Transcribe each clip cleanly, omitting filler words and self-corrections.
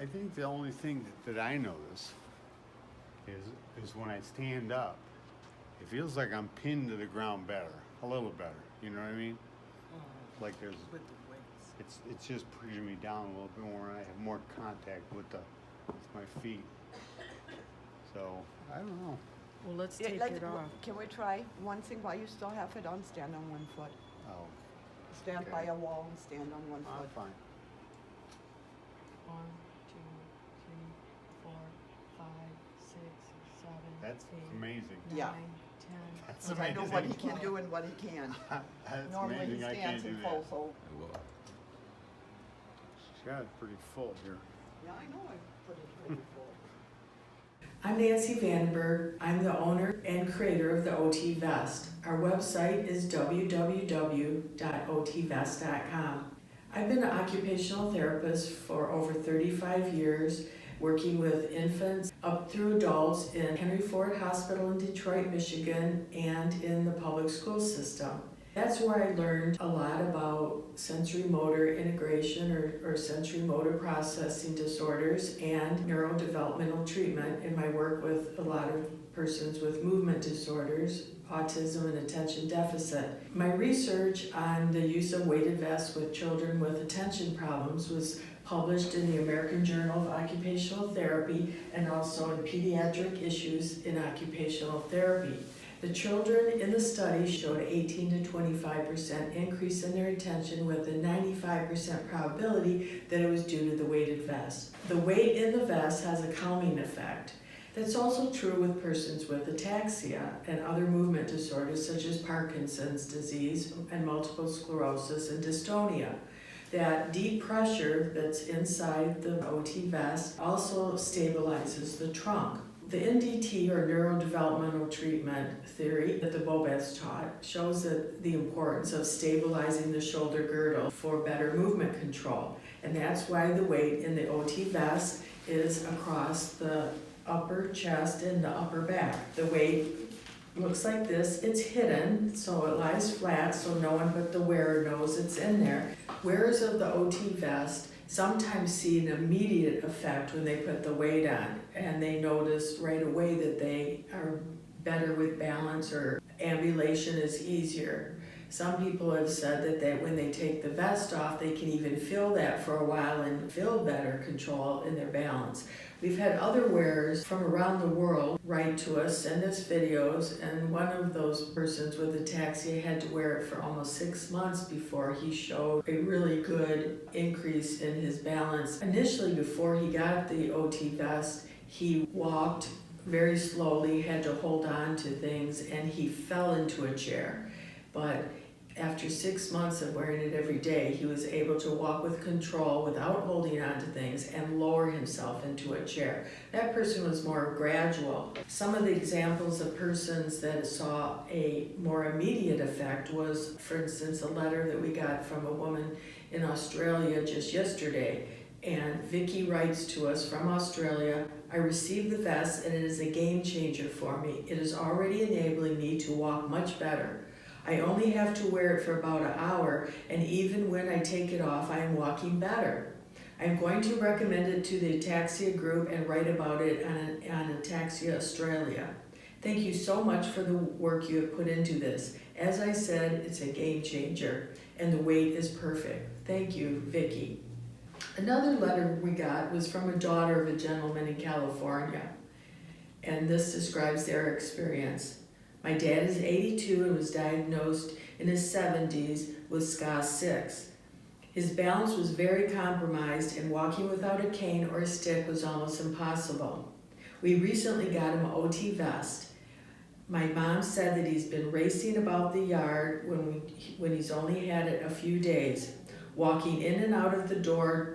I think the only thing that I notice is when I stand up, it feels like I'm pinned to the ground better, a little better. You know what I mean? Like there's With the weights. it's just pushing me down a little bit more, and I have more contact with my feet. So I don't know. Well, let's Yeah, take like, it off. can we try one thing while you still have it on? Stand on one foot. Oh, Stand Okay. by a wall and stand on one I'm foot. fine. 1, 2, 3, 4, 5, 6, 7, That's 8, amazing. 9, Yeah. 10. That's Because I know what he amazing. can do and what he can. That's Normally he amazing. I can't stands do in that. full, so. Yeah, it's pretty full here. Yeah, I know I put it pretty full. I'm Nancy Vandenberg. I'm the owner and creator of the OTvest. Our website is www.otvest.com. I've been an occupational therapist for over 35 years, working with infants up through adults in Henry Ford Hospital in Detroit, Michigan, and in the public school system. That's where I learned a lot about sensory motor integration or sensory motor processing disorders and neurodevelopmental treatment in my work with a lot of persons with movement disorders, autism, and attention deficit. My research on the use of weighted vests with children with attention problems was published in the American Journal of Occupational Therapy and also in Pediatric Issues in Occupational Therapy. The children in the study showed 18 to 25% increase in their attention with a 95% probability that it was due to the weighted vest. The weight in the vest has a calming effect. That's also true with persons with ataxia and other movement disorders such as Parkinson's disease and multiple sclerosis and dystonia. That deep pressure that's inside the OT vest also stabilizes the trunk. The NDT, or neurodevelopmental treatment theory that the Bobets taught, shows that the importance of stabilizing the shoulder girdle for better movement control. And that's why the weight in the OT vest is across the upper chest and the upper back. The weight looks like this. It's hidden, so it lies flat, so no one but the wearer knows it's in there. Wearers of the OT vest sometimes see an immediate effect when they put the weight on, and they notice right away that they are better with balance or ambulation is easier. Some people have said that when they take the vest off, they can even feel that for a while and feel better control in their balance. We've had other wearers from around the world write to us, send us videos, and one of those persons with ataxia had to wear it for almost 6 months before he showed a really good increase in his balance. Initially, before he got the OT vest, he walked very slowly, had to hold on to things, and he fell into a chair. But after 6 months of wearing it every day, he was able to walk with control without holding on to things and lower himself into a chair. That person was more gradual. Some of the examples of persons that saw a more immediate effect was, for instance, a letter that we got from a woman in Australia just yesterday. And Vicky writes to us from Australia, "I received the vest and it is a game changer for me. It is already enabling me to walk much better. I only have to wear it for about an hour, and even when I take it off, I am walking better. I'm going to recommend it to the Ataxia group and write about it on Ataxia Australia. Thank you so much for the work you have put into this. As I said, it's a game changer, and the weight is perfect. Thank you, Vicky." Another letter we got was from a daughter of a gentleman in California, and this describes their experience. "My dad is 82 and was diagnosed in his 70s with SCA6. His balance was very compromised and walking without a cane or a stick was almost impossible. We recently got him an OT vest. My mom said that he's been racing about the yard when he's only had it a few days, walking in and out of the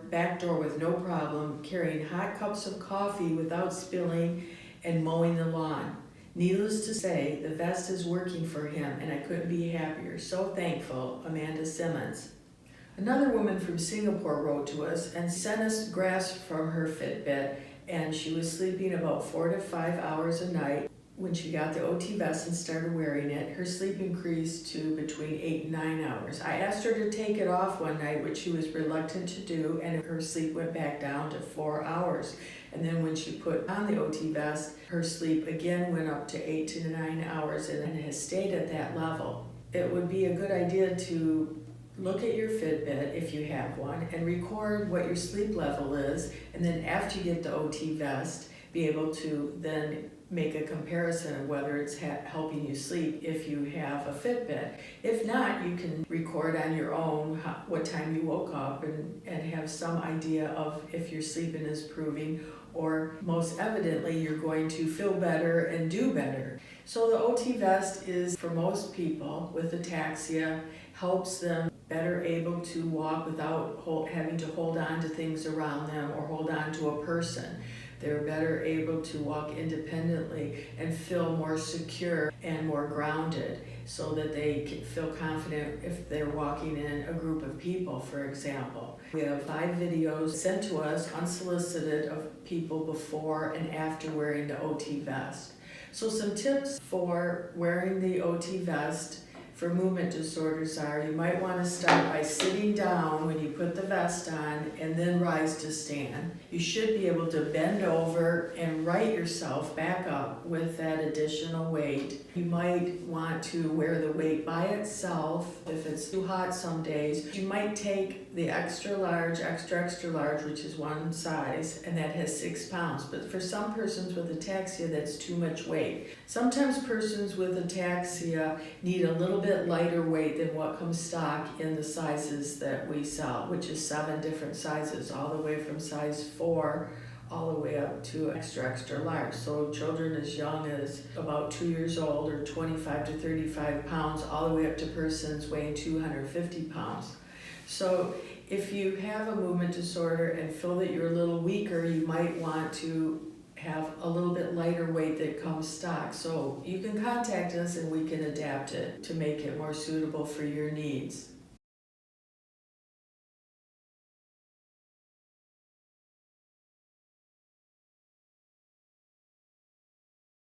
back door with no problem, carrying hot cups of coffee without spilling, and mowing the lawn. Needless to say, the vest is working for him, and I couldn't be happier. So thankful, Amanda Simmons." Another woman from Singapore wrote to us and sent us graphs from her Fitbit, and she was sleeping about 4 to 5 hours a night when she got the OTvest and started wearing it, her sleep increased to between 8 and 9 hours. I asked her to take it off one night, which she was reluctant to do, and her sleep went back down to 4 hours. And then when she put on the OTvest, her sleep again went up to 8 to 9 hours and has stayed at that level. It would be a good idea to look at your Fitbit if you have one and record what your sleep level is, and then after you get the OTvest, be able to then make a comparison of whether it's helping you sleep if you have a Fitbit. If not, you can record on your own what time you woke up and have some idea of if your sleeping is improving, or most evidently you're going to feel better and do better. So the OTvest is for most people with ataxia, helps them better able to walk without having to hold on to things around them or hold on to a person. They're better able to walk independently and feel more secure and more grounded, so that they can feel confident if they're walking in a group of people, for example. We have 5 videos sent to us unsolicited of people before and after wearing the OTvest. So some tips for wearing the OTvest for movement disorders are: you might want to start by sitting down when you put the vest on and then rise to stand. You should be able to bend over and right yourself back up with that additional weight. You might want to wear the weight by itself. If it's too hot some days, you might take the extra large, which is one size, and that has 6 pounds. But for some persons with ataxia, that's too much weight. Sometimes persons with ataxia need a little bit lighter weight than what comes stock in the sizes that we sell, which is 7 different sizes, all the way from size 4 all the way up to extra large. So children as young as about 2 years old or 25 to 35 pounds, all the way up to persons weighing 250 pounds. So if you have a movement disorder and feel that you're a little weaker, you might want to have a little bit lighter weight that comes stock. So you can contact us and we can adapt it to make it more suitable for your needs.